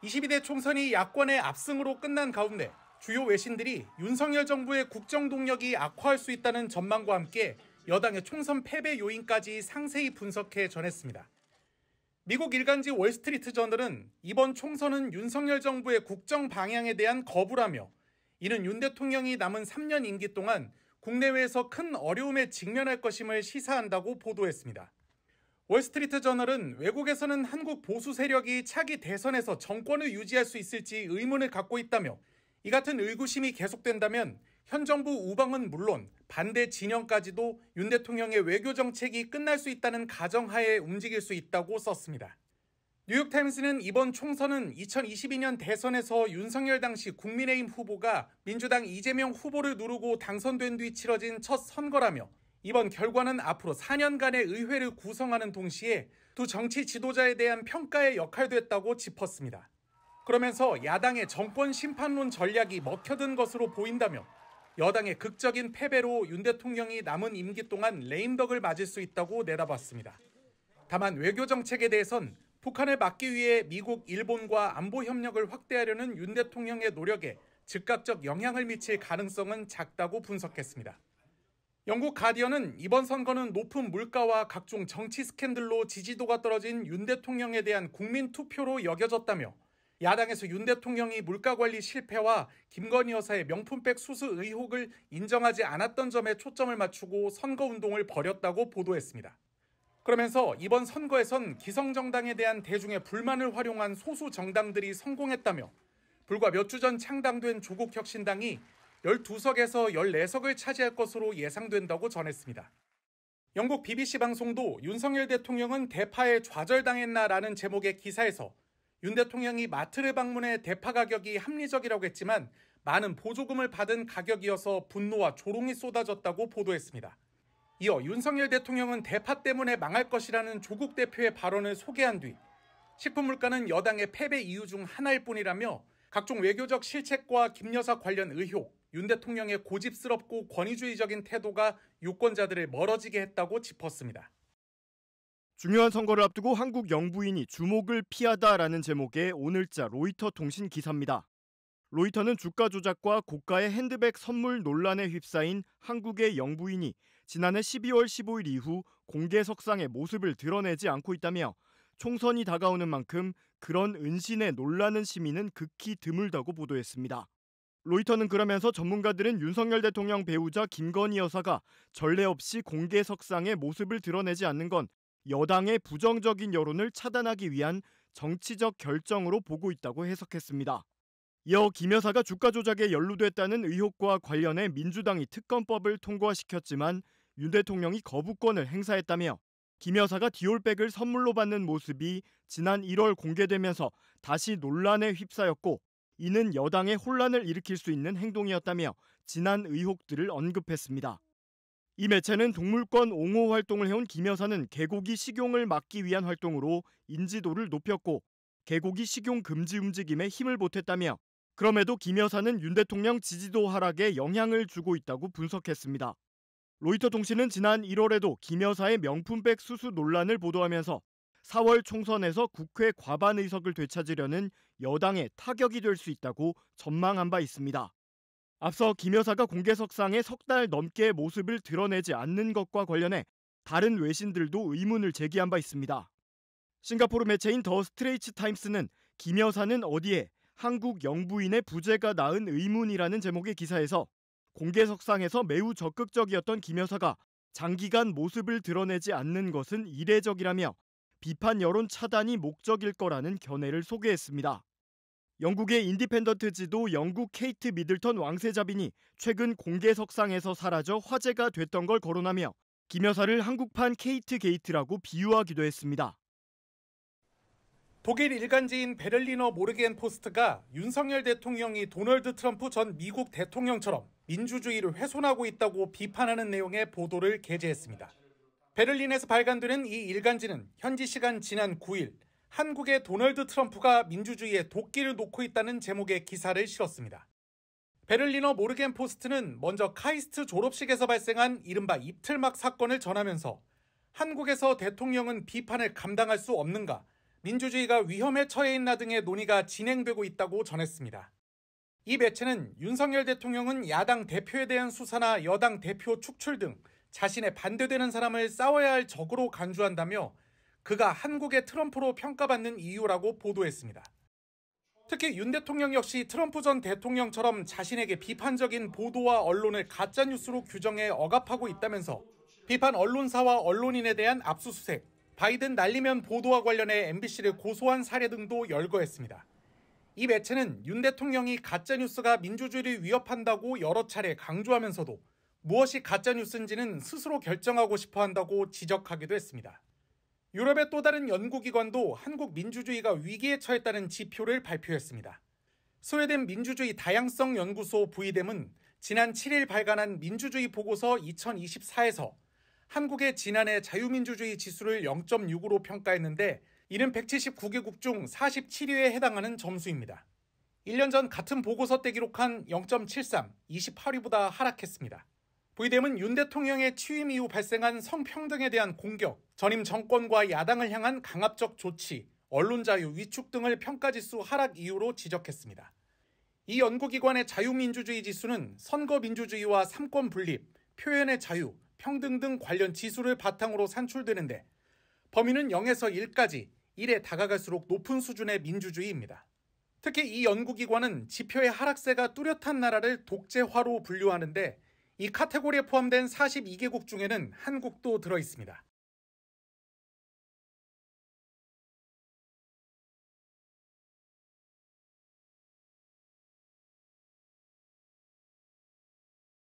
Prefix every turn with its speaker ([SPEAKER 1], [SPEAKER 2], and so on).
[SPEAKER 1] 22대 총선이 야권의 압승으로 끝난 가운데 주요 외신들이 윤석열 정부의 국정 동력이 악화할 수 있다는 전망과 함께 여당의 총선 패배 요인까지 상세히 분석해 전했습니다. 미국 일간지 월스트리트 저널은 이번 총선은 윤석열 정부의 국정 방향에 대한 거부라며 이는 윤 대통령이 남은 3년 임기 동안 국내외에서 큰 어려움에 직면할 것임을 시사한다고 보도했습니다. 월스트리트 저널은 외국에서는 한국 보수 세력이 차기 대선에서 정권을 유지할 수 있을지 의문을 갖고 있다며 이 같은 의구심이 계속된다면 현 정부 우방은 물론 반대 진영까지도 윤 대통령의 외교 정책이 끝날 수 있다는 가정하에 움직일 수 있다고 썼습니다. 뉴욕타임스는 이번 총선은 2022년 대선에서 윤석열 당시 국민의힘 후보가 민주당 이재명 후보를 누르고 당선된 뒤 치러진 첫 선거라며 이번 결과는 앞으로 4년간의 의회를 구성하는 동시에 두 정치 지도자에 대한 평가의 역할도 했다고 짚었습니다. 그러면서 야당의 정권 심판론 전략이 먹혀든 것으로 보인다며 여당의 극적인 패배로 윤 대통령이 남은 임기 동안 레임덕을 맞을 수 있다고 내다봤습니다. 다만 외교 정책에 대해선 북한을 막기 위해 미국, 일본과 안보 협력을 확대하려는 윤 대통령의 노력에 즉각적 영향을 미칠 가능성은 작다고 분석했습니다. 영국 가디언은 이번 선거는 높은 물가와 각종 정치 스캔들로 지지도가 떨어진 윤 대통령에 대한 국민 투표로 여겨졌다며 야당에서 윤 대통령이 물가 관리 실패와 김건희 여사의 명품백 수수 의혹을 인정하지 않았던 점에 초점을 맞추고 선거운동을 벌였다고 보도했습니다. 그러면서 이번 선거에선 기성정당에 대한 대중의 불만을 활용한 소수 정당들이 성공했다며 불과 몇 주 전 창당된 조국혁신당이 12석에서 14석을 차지할 것으로 예상된다고 전했습니다. 영국 BBC 방송도 윤석열 대통령은 대파에 좌절당했나라는 제목의 기사에서 윤 대통령이 마트를 방문해 대파 가격이 합리적이라고 했지만 많은 보조금을 받은 가격이어서 분노와 조롱이 쏟아졌다고 보도했습니다. 이어 윤석열 대통령은 대파 때문에 망할 것이라는 조국 대표의 발언을 소개한 뒤 식품 물가는 여당의 패배 이유 중 하나일 뿐이라며 각종 외교적 실책과 김 여사 관련 의혹, 윤 대통령의 고집스럽고 권위주의적인 태도가 유권자들을 멀어지게 했다고 짚었습니다.
[SPEAKER 2] 중요한 선거를 앞두고 한국 영부인이 주목을 피하다라는 제목의 오늘자 로이터 통신 기사입니다. 로이터는 주가 조작과 고가의 핸드백 선물 논란에 휩싸인 한국의 영부인이 지난해 12월 15일 이후 공개석상의 모습을 드러내지 않고 있다며 총선이 다가오는 만큼 그런 은신에 놀라는 시민은 극히 드물다고 보도했습니다. 로이터는 그러면서 전문가들은 윤석열 대통령 배우자 김건희 여사가 전례 없이 공개석상의 모습을 드러내지 않는 건 여당의 부정적인 여론을 차단하기 위한 정치적 결정으로 보고 있다고 해석했습니다. 이어 김 여사가 주가 조작에 연루됐다는 의혹과 관련해 민주당이 특검법을 통과시켰지만 윤 대통령이 거부권을 행사했다며 김 여사가 디올백을 선물로 받는 모습이 지난 1월 공개되면서 다시 논란에 휩싸였고 이는 여당의 혼란을 일으킬 수 있는 행동이었다며 지난 의혹들을 언급했습니다. 이 매체는 동물권 옹호 활동을 해온 김 여사는 개고기 식용을 막기 위한 활동으로 인지도를 높였고 개고기 식용 금지 움직임에 힘을 보탰다며 그럼에도 김 여사는 윤 대통령 지지도 하락에 영향을 주고 있다고 분석했습니다. 로이터 통신은 지난 1월에도 김 여사의 명품백 수수 논란을 보도하면서 4월 총선에서 국회 과반 의석을 되찾으려는 여당의 타격이 될 수 있다고 전망한 바 있습니다. 앞서 김 여사가 공개석상에 석 달 넘게 모습을 드러내지 않는 것과 관련해 다른 외신들도 의문을 제기한 바 있습니다. 싱가포르 매체인 더 스트레이트 타임스는 김 여사는 어디에 한국 영부인의 부재가 낳은 의문이라는 제목의 기사에서 공개석상에서 매우 적극적이었던 김 여사가 장기간 모습을 드러내지 않는 것은 이례적이라며 비판 여론 차단이 목적일 거라는 견해를 소개했습니다. 영국의 인디펜던트 지도 영국 케이트 미들턴 왕세자빈이 최근 공개석상에서 사라져 화제가 됐던 걸 거론하며 김 여사를 한국판 케이트 게이트라고 비유하기도 했습니다.
[SPEAKER 1] 독일 일간지인 베를리너 모르겐포스트가 윤석열 대통령이 도널드 트럼프 전 미국 대통령처럼 민주주의를 훼손하고 있다고 비판하는 내용의 보도를 게재했습니다. 베를린에서 발간되는 이 일간지는 현지 시간 지난 9일 한국의 도널드 트럼프가 민주주의에 도끼를 놓고 있다는 제목의 기사를 실었습니다. 베를리너 모르겐포스트는 먼저 카이스트 졸업식에서 발생한 이른바 입틀막 사건을 전하면서 한국에서 대통령은 비판을 감당할 수 없는가, 민주주의가 위험에 처해 있나 등의 논의가 진행되고 있다고 전했습니다. 이 매체는 윤석열 대통령은 야당 대표에 대한 수사나 여당 대표 축출 등 자신에 반대되는 사람을 싸워야 할 적으로 간주한다며 그가 한국의 트럼프로 평가받는 이유라고 보도했습니다. 특히 윤 대통령 역시 트럼프 전 대통령처럼 자신에게 비판적인 보도와 언론을 가짜뉴스로 규정해 억압하고 있다면서 비판 언론사와 언론인에 대한 압수수색, 바이든 날리면 보도와 관련해 MBC를 고소한 사례 등도 열거했습니다. 이 매체는 윤 대통령이 가짜뉴스가 민주주의를 위협한다고 여러 차례 강조하면서도 무엇이 가짜뉴스인지는 스스로 결정하고 싶어 한다고 지적하기도 했습니다. 유럽의 또 다른 연구기관도 한국 민주주의가 위기에 처했다는 지표를 발표했습니다. 스웨덴 민주주의 다양성 연구소 VDM은 지난 7일 발간한 민주주의 보고서 2024에서 한국의 지난해 자유민주주의 지수를 0.6으로 평가했는데 이는 179개국 중 47위에 해당하는 점수입니다. 1년 전 같은 보고서 때 기록한 0.73, 28위보다 하락했습니다. VDM은 윤 대통령의 취임 이후 발생한 성평등에 대한 공격, 전임 정권과 야당을 향한 강압적 조치, 언론 자유 위축 등을 평가지수 하락 이유로 지적했습니다. 이 연구기관의 자유민주주의 지수는 선거민주주의와 삼권 분립, 표현의 자유, 평등 등 관련 지수를 바탕으로 산출되는데 범위는 0에서 1까지 1에 다가갈수록 높은 수준의 민주주의입니다. 특히 이 연구기관은 지표의 하락세가 뚜렷한 나라를 독재화로 분류하는데 이 카테고리에 포함된 42개국 중에는 한국도 들어 있습니다.